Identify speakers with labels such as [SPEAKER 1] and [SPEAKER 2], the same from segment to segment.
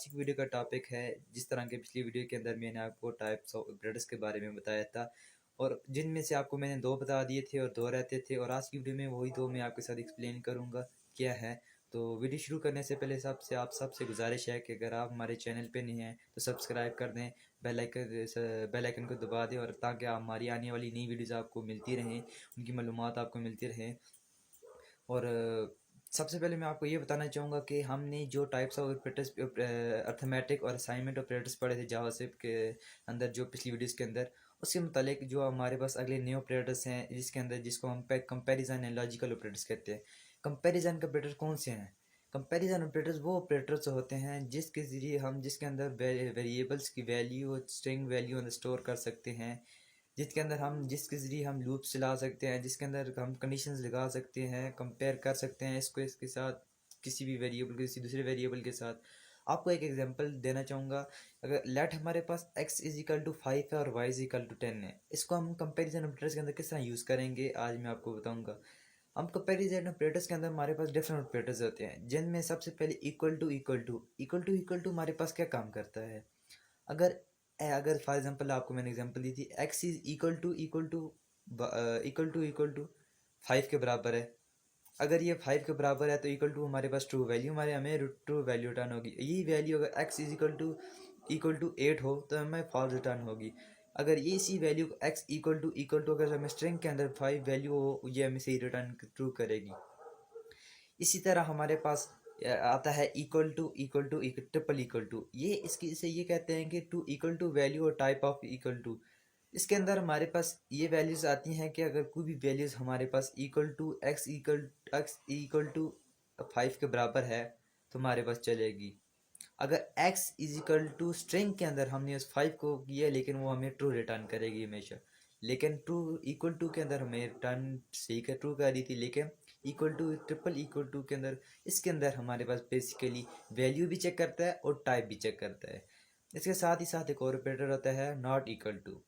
[SPEAKER 1] की वीडियो का टॉपिक है, जिस तरह के पिछली वीडियो के अंदर मैंने आपको टाइप्स ऑफ ऑपरेटर्स के बारे में बताया था और जिनमें से आपको मैंने 2 बता दिए थे और 2 रहते थे और आज की वीडियो में वही 2 मैं आपके साथ एक्सप्लेन करूँगा क्या है। तो वीडियो शुरू करने से पहले आप सबसे गुज़ारिश है कि अगर आप हमारे चैनल पे नए हैं तो सब्सक्राइब कर दें, बेल आइकन को दबा दें और ताकि हमारी आने वाली नई वीडियोज़ आपको मिलती रहें, उनकी मालूमात आपको मिलती रहें। और सबसे पहले मैं आपको ये बताना चाहूँगा कि हमने जो टाइप्स ऑफ ऑपरेटर्स अर्थमेटिक और असाइनमेंट ऑपरेटर्स पढ़े थे जावास्क्रिप्ट के अंदर, जो पिछली वीडियोस के अंदर, उसके मुतालिक जो हमारे पास अगले नए ऑपरेटर्स हैं जिसके अंदर जिसको हम कंपैरिजन एंड लॉजिकल ऑपरेटर्स कहते हैं। कंपैरिजन के ऑपरेटर कौन से हैं? कंपैरिजन ऑपरेटर्स वो ऑपरेटर्स होते हैं जिसके ज़रिए हम जिसके अंदर वेरिएबल्स की वैल्यू स्ट्रिंग वैल्यू स्टोर कर सकते हैं, जिसके ज़रिए हम लूप्स चला सकते हैं, जिसके अंदर हम कंडीशंस लगा सकते हैं, कंपेयर कर सकते हैं इसको इसके साथ, किसी भी वेरिएबल को किसी दूसरे वेरिएबल के साथ। आपको एक एग्जांपल देना चाहूँगा। अगर लेट हमारे पास x इज इक्वल टू 5 है और y इज इक्वल टू 10 है, इसको हम कंपैरिजन ऑपरेटर्स के अंदर किस तरह यूज़ करेंगे आज मैं आपको बताऊँगा। हम कंपैरिजन ऑपरेटर्स के अंदर हमारे पास डिफरेंट ऑपरेटर्स होते हैं जिनमें सबसे पहले इक्वल टू हमारे पास क्या काम करता है। अगर अगर फॉर एग्जांपल आपको मैंने एग्जांपल दी थी, x इज इक्वल टू 5 के बराबर है। अगर ये 5 के बराबर है तो इक्वल टू हमारे पास ट्रू वैल्यू हमें ट्रू वैल्यू रिटर्न होगी। यही वैल्यू अगर x इज इक्वल टू 8 हो तो हमें फॉल्स रिटर्न होगी। अगर ये इसी वैल्यू x इक्वल टू अगर हमें स्ट्रिंग के अंदर 5 वैल्यू हो, ये हमें सही रिटर्न ट्रू करेगी। इसी तरह हमारे पास आता है equal to triple equal to. ये इसकी इसे ये कहते हैं कि टू इक्वल टू वैल्यू और टाइप ऑफ इक्वल टू। इसके अंदर हमारे पास ये वैल्यूज आती हैं कि अगर कोई भी वैल्यूज हमारे पास एक्स इक्वल टू 5 के बराबर है तो हमारे पास चलेगी। अगर x is equal to string के अंदर हमने उस 5 को किया लेकिन वो हमें ट्रू रिटर्न करेगी हमेशा। लेकिन ट्रू इक्वल टू के अंदर हमें रिटर्न सही का ट्रू कर रही थी, लेकिन equal to triple equal to के अंदर इसके अंदर हमारे पास बेसिकली वैल्यू भी चेक करता है और टाइप भी चेक करता है। इसके साथ ही साथ एक और ऑपरेटर होता है not equal to.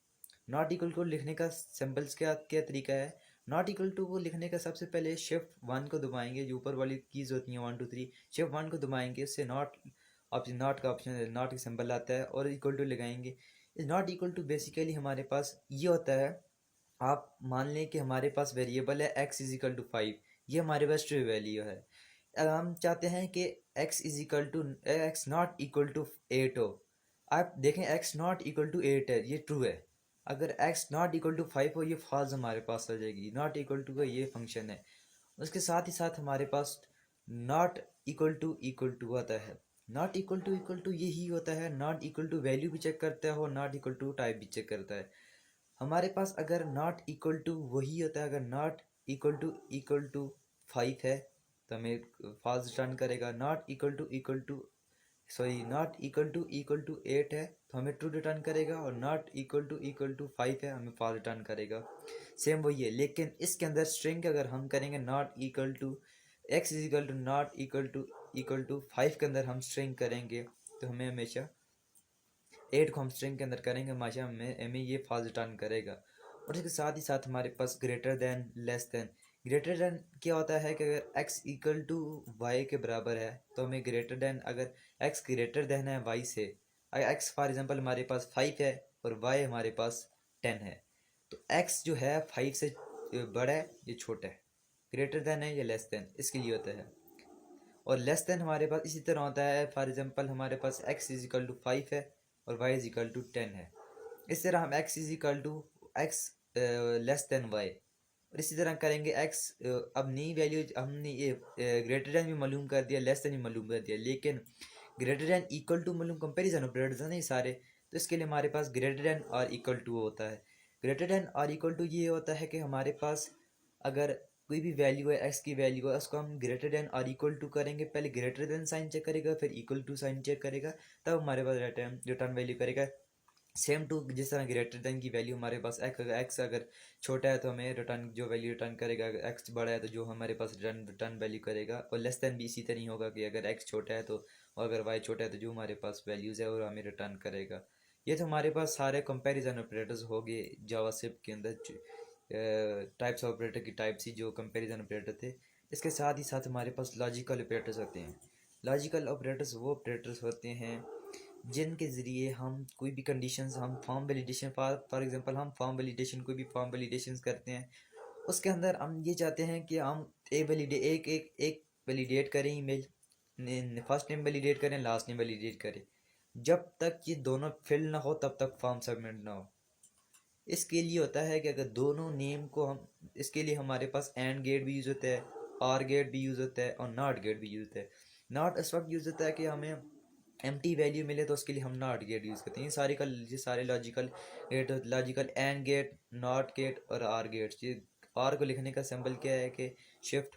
[SPEAKER 1] Not equal to लिखने का सिंपल्स क्या क्या तरीका है। नॉट इक्वल टू को लिखने का सबसे पहले शिफ्ट 1 को दबाएंगे, जो ऊपर वाली कीज होती हैं 1 2 3, शिफ्ट 1 को दबाएंगे, उससे नॉट का ऑप्शन नॉट का सिंबल आता है और इक्वल टू लगाएंगे। इस नॉट इक्वल टू बेसिकली हमारे पास ये होता है, आप मान लें कि हमारे पास वेरिएबल है x इज इक्वल टू 5, ये हमारे पास ट्रू वैल्यू है। अगर हम चाहते हैं कि x नॉट इक्वल टू 8 हो, आप देखें x नॉट इक्वल टू 8 है, ये ट्रू है। अगर x नॉट इक्वल टू 5 हो, ये फॉल्स हमारे पास आ जाएगी। नॉट इक्वल टू का ये फंक्शन है। उसके साथ ही साथ हमारे पास नॉट इक्वल टू आता है। नॉट इक्वल टू यही होता है, नॉट इक्वल टू वैल्यू भी चेक करता है और नॉट इक्वल टू टाइप भी चेक करता है। हमारे पास अगर नॉट इक्वल टू वही होता है, अगर नॉट इक्वल टू 5 है तो हमें फॉल्स रिटर्न करेगा। नॉट इक्वल टू 8 है तो हमें ट्रू रिटर्न करेगा, और नॉट इक्वल टू 5 है हमें फॉल्स रिटर्न करेगा। सेम वही है, लेकिन इसके अंदर स्ट्रिंग अगर हम करेंगे not equal to x is equal to not equal to 5 के अंदर हम स्ट्रिंग करेंगे तो हमें हमेशा 8 को हम स्ट्रिंग के अंदर करेंगे, हमेशा हमें ये फॉल्स रिटर्न करेगा। और इसके साथ ही साथ हमारे पास greater than less than. Greater than क्या होता है कि अगर x इक्वल टू वाई के बराबर है तो हमें ग्रेटर देन, अगर x ग्रेटर देन है y से, अगर x फॉर एग्जांपल हमारे पास 5 है और y हमारे पास 10 है, तो x जो है 5 से बड़ा है या छोटा है, ग्रेटर देन है या लेस देन, इसके लिए होता है। और लेस देन हमारे पास इसी तरह होता है, फॉर एग्जांपल हमारे पास x इज इक्वल टू 5 है और y इज इक्वल टू 10 है। इस तरह हम x is equal to x less than y, और इसी तरह करेंगे x। अब नई वैल्यू हमने ये ग्रेटर देन भी मालूम कर दिया, लेस देन भी मालूम कर दिया, लेकिन ग्रेटर देन इक्वल टू मालूम कंपेरिजन ऑपरेटर्स हैं नहीं सारे, तो इसके लिए हमारे पास ग्रेटर देन और इक्वल टू होता है। ग्रेटर देन और इक्वल टू ये होता है कि हमारे पास अगर कोई भी वैल्यू है, x की वैल्यू है, उसको हम ग्रेटर देन और इक्वल टू करेंगे। पहले ग्रेटर देन साइन चेक करेगा, फिर इक्वल टू साइन चेक करेगा, तब हमारे पास रिटर्न वैल्यू करेगा। सेम टू जिस तरह ग्रेटर देन की वैल्यू हमारे पास एक्स अगर छोटा है तो हमें रिटर्न जो वैल्यू रिटर्न करेगा, अगर एक्स बड़ा है तो जो हमारे पास रिटर्न वैल्यू करेगा। और लेस देन भी इसी तरह ही होगा कि अगर एक्स छोटा है तो, और अगर वाई छोटा है तो जो हमारे पास वैल्यूज़ है और हमें रिटर्न करेगा। ये तो हमारे पास सारे कंपैरिजन ऑपरेटर्स हो गए जावास्क्रिप्ट के अंदर, टाइप्स ऑपरेटर की टाइप्स ही जो कंपैरिजन ऑपरेटर थे। इसके साथ ही साथ हमारे पास लॉजिकल ऑपरेटर्स होते हैं। लॉजिकल ऑपरेटर्स वो ऑपरेटर्स होते हैं जिनके ज़रिए हम कोई भी कंडीशंस, हम फॉर्म वैलिडेशन, फॉर एग्जांपल हम फॉर्म वैलिडेशन, कोई भी फॉर्म वैलिडेशन करते हैं, उसके अंदर हम ये चाहते हैं कि हम एक वैलिडेट करें ईमेल, फर्स्ट नेम वैलिडेट करें, लास्ट नेम वैलिडेट करें। जब तक ये दोनों फिल ना हो तब तक फॉर्म सबमिट ना हो। इसके लिए होता है कि अगर दोनों नेम को हम, इसके लिए हमारे पास एंड गेट भी यूज़ होता है, आर गेट भी यूज़ होता है और नॉट गेट भी यूज़ होता है। नॉट इस वक्त यूज़ होता है कि हमें एम्प्टी वैल्यू मिले तो उसके लिए हम नॉट गेट यूज़ करते हैं। ये सारे logical gate, logical and gate, not gate और आर गेट। ये आर को लिखने का सिंबल क्या है कि शिफ्ट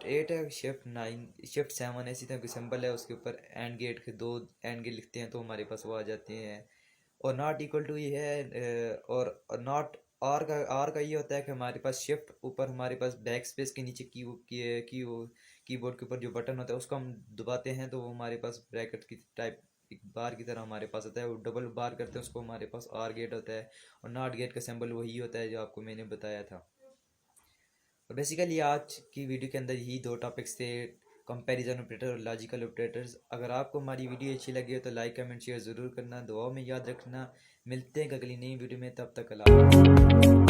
[SPEAKER 1] 8 है, शिफ्ट 9, शिफ्ट 7 ऐसी तरह का सिंबल है। उसके ऊपर एंड गेट के 2 एंड गेट लिखते हैं तो हमारे पास वो आ जाते हैं। और नॉट इक्वल टू ये है, और नॉट आर का ये होता है कि हमारे पास शिफ्ट ऊपर, हमारे पास बैक स्पेस के नीचे कीबोर्ड के ऊपर जो बटन होता है उसको हम दबाते हैं तो वो हमारे पास ब्रैकेट की टाइप एक बार की तरह हमारे पास आता है। वो डबल बार करते हैं उसको हमारे पास आर गेट होता है। और नॉट गेट का सिंबल वही होता है जो आपको मैंने बताया था। और बेसिकली आज की वीडियो के अंदर यही दो टॉपिक्स थे, कंपैरिजन ऑपरेटर और लॉजिकल ऑपरेटर्स। अगर आपको हमारी वीडियो अच्छी लगी हो तो लाइक कमेंट शेयर ज़रूर करना, दुआओं में याद रखना। मिलते हैं अगली नई वीडियो में, तब तक अल्लाह हाफ़िज़।